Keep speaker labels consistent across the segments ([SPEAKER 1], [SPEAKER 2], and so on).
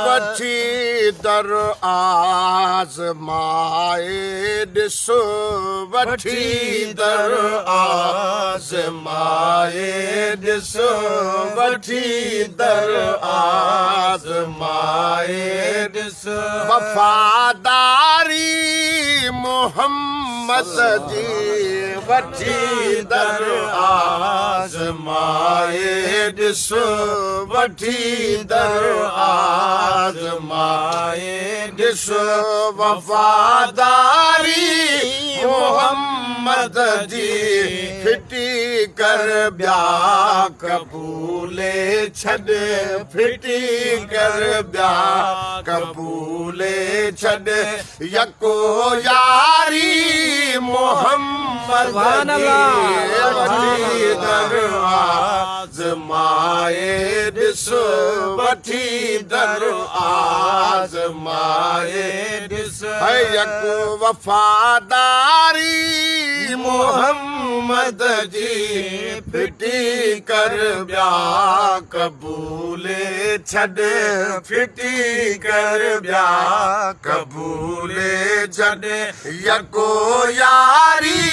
[SPEAKER 1] वठी दर आज़माए ॾिसो वठी दर आज़माए ॾिसो वठी दर आज़माए ॾिसो वफ़ादारी मोहम्मद जी वठी दर आज़माए ॾिसो वठी दर आज़माए ॾिसो वफ़ादारी मोहम्मद जी फिटी कर ॿिया कबूले छॾ फिटी कर ॿिया कबूले छॾ यको यारी मोहम्मद वठी दर आज़माए ॾिसो वठी दर आज़माए ॾिसो यको वफ़ादारी मोहम्मद जी फिटी कर ॿिया कबूले छॾ फिटी कर ॿिया कबूले छॾ यको यारी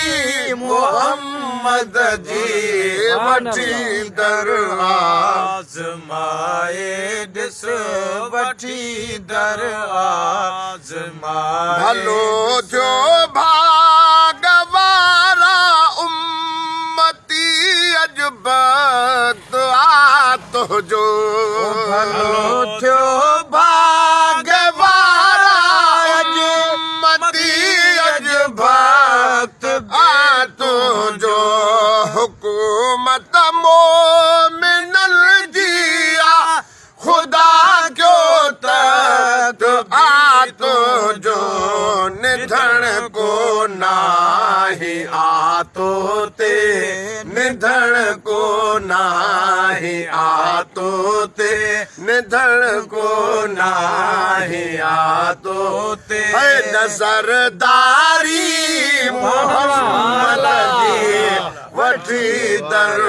[SPEAKER 1] मोहम्मद जी वठी दर आज़माए ॾिसो वठी दर आज़माए भलो जो भागवारा उम्मती अजबत आतो जो भलो जो भागवारा उम्मती अजबत आतो जो हुकूमत मोमिनल जिया खुदा क्यों तक आतो जो निधन को नाही आतो ते निधन को नाही आतो ते निधन को नाही आतो ते नजरदारी मोहम्मद जी वठी दर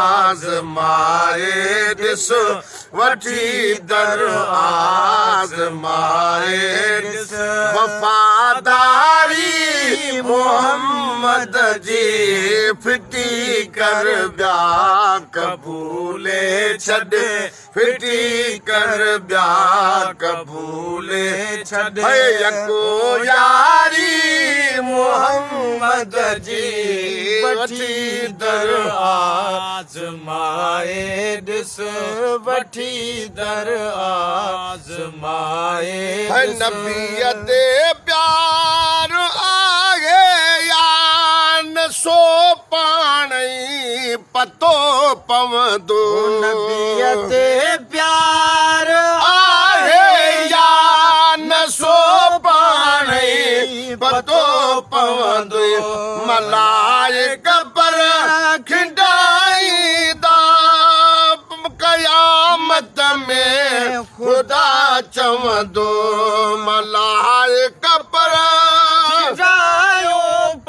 [SPEAKER 1] आज़माए ॾिसो वठी दर आज़माए ॾिसो वफ़ादारी मोहम्मद जी फिटी कर ॿिया कबूले छॾ फिटी कर ॿिया कबूले छॾ यको यारी मोहम्मद जी वठी दर आज़माए ॾिसो वठी दर आज़माए नबीअ ते प्यार आहे या न सो पाण ई पतो पवंदो नबीअ ते प्यार आहे या न सो पाण ई पतो पवंदो मलाइक पर खिंडाईंदा क़यामत में खुदा चवंदो मलाइक पर खिंडायो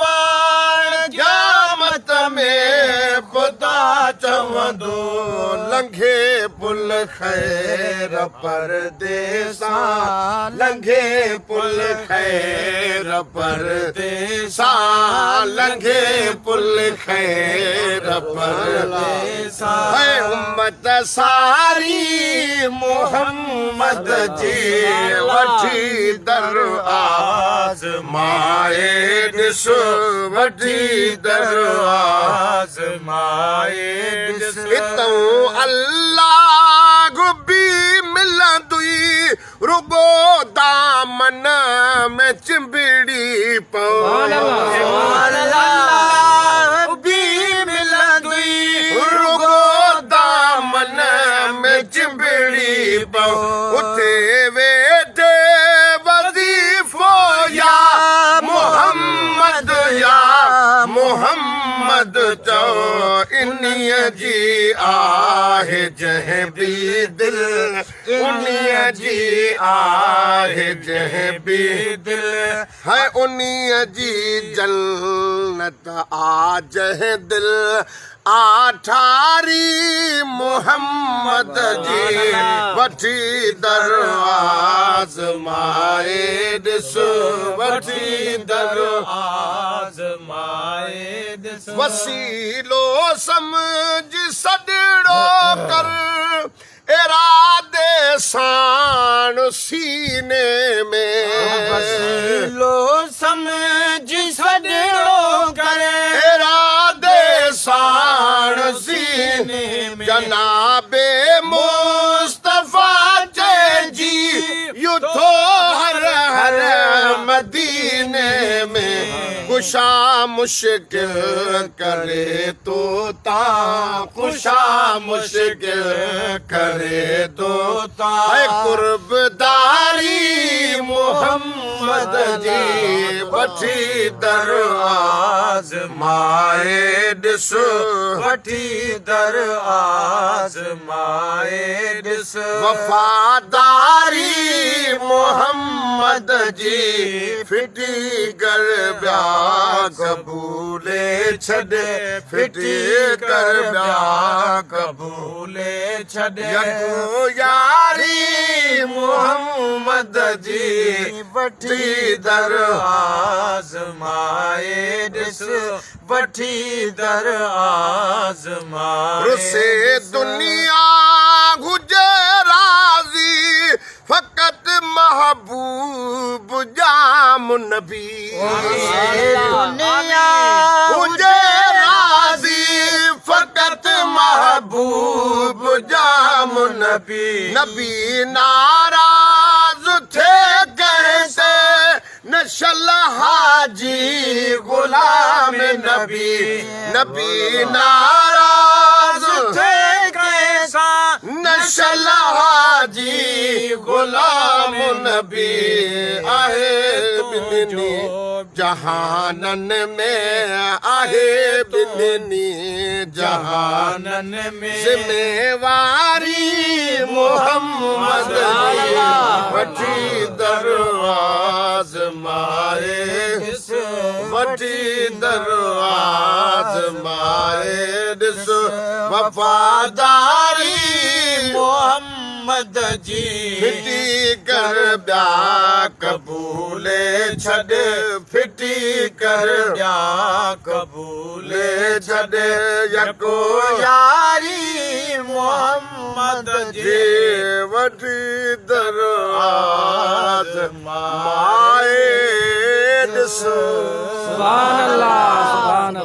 [SPEAKER 1] पाण क़यामत में खुदा चवंदो लंघे पुल खैर परदेसा लंघे पुल खैर परदेसा लंघे पुल खैर परदेसा उम्मत सारी मोहम्मद जी वठी दर आज़माए ॾिसो वठी दर आज़माए ॾिसो हितऊं अल्लाह बि मिलंदुई रुगो दामन में चिंबिड़ी अल्लाह बि मिलंदुई रुगो दामन में चिंबिड़ी उथे वेठे वज़ीफ़ो या मोहम्मद चओ इन्हीअ जी आहे जंहिं बि दिल उन्हीअ जी आहे जंहिं बि दिल है उन्हीअ जी जन्नत आ जंहिं दिल आठारी मोहम्मद जी वठी दरवाज़ माए ॾिस वठी दरवाज़ माए ॾिस वसीलो समझ सॾड़ो कर इरादे साण सीने में
[SPEAKER 2] वसीलो समझ सॾड़ो कर
[SPEAKER 1] इरादे साण सीने में जनाबे मुस्तफा जी युथो हर हर मदीने में कुशा मुश्किल करे तो ता कुशा मुश्किल करे तो ता कुर्बदारी मोहम्मद जी वठी दरवाज़ माए ॾिस वठी दरवाज़ माए ॾिस वफ़ादारी मोहम्मद जी फिटी कर ॿिया कबूले छॾ फिटी कर ॿिया कबूले छॾ यको यारी मोहम्मद जी वठी दरवाज़ माए ॾिस वठी दरवाज़ माए रुसे दुनिया हुजे राज़ी फ़क़त महबूब जाम नबी
[SPEAKER 2] दुनिया
[SPEAKER 1] हुजे राज़ी फ़क़त महबूब जाम नबी नबी नाराज़ थे कैसे नशल हाजी गुलाम नबी नबी नाराज़ थे कैसा नशल हाजी गुलाम नबी आहे बिनी जहानन में आहे बिनी जहानन में ज़िम्मेवारी मोहम्मद वठी दरवाज़ माए ॾिस वठी दरवाज़ माए ॾिस वफ़ादारी मोहम्मद जी फिटी कर ॿिया कबूले छॾ फिटी कर ॿिया कबूले छॾ यको यारी मोहम्मद जी वठी दरवाज़ माए ॾिस
[SPEAKER 2] सुभान अल्लाह।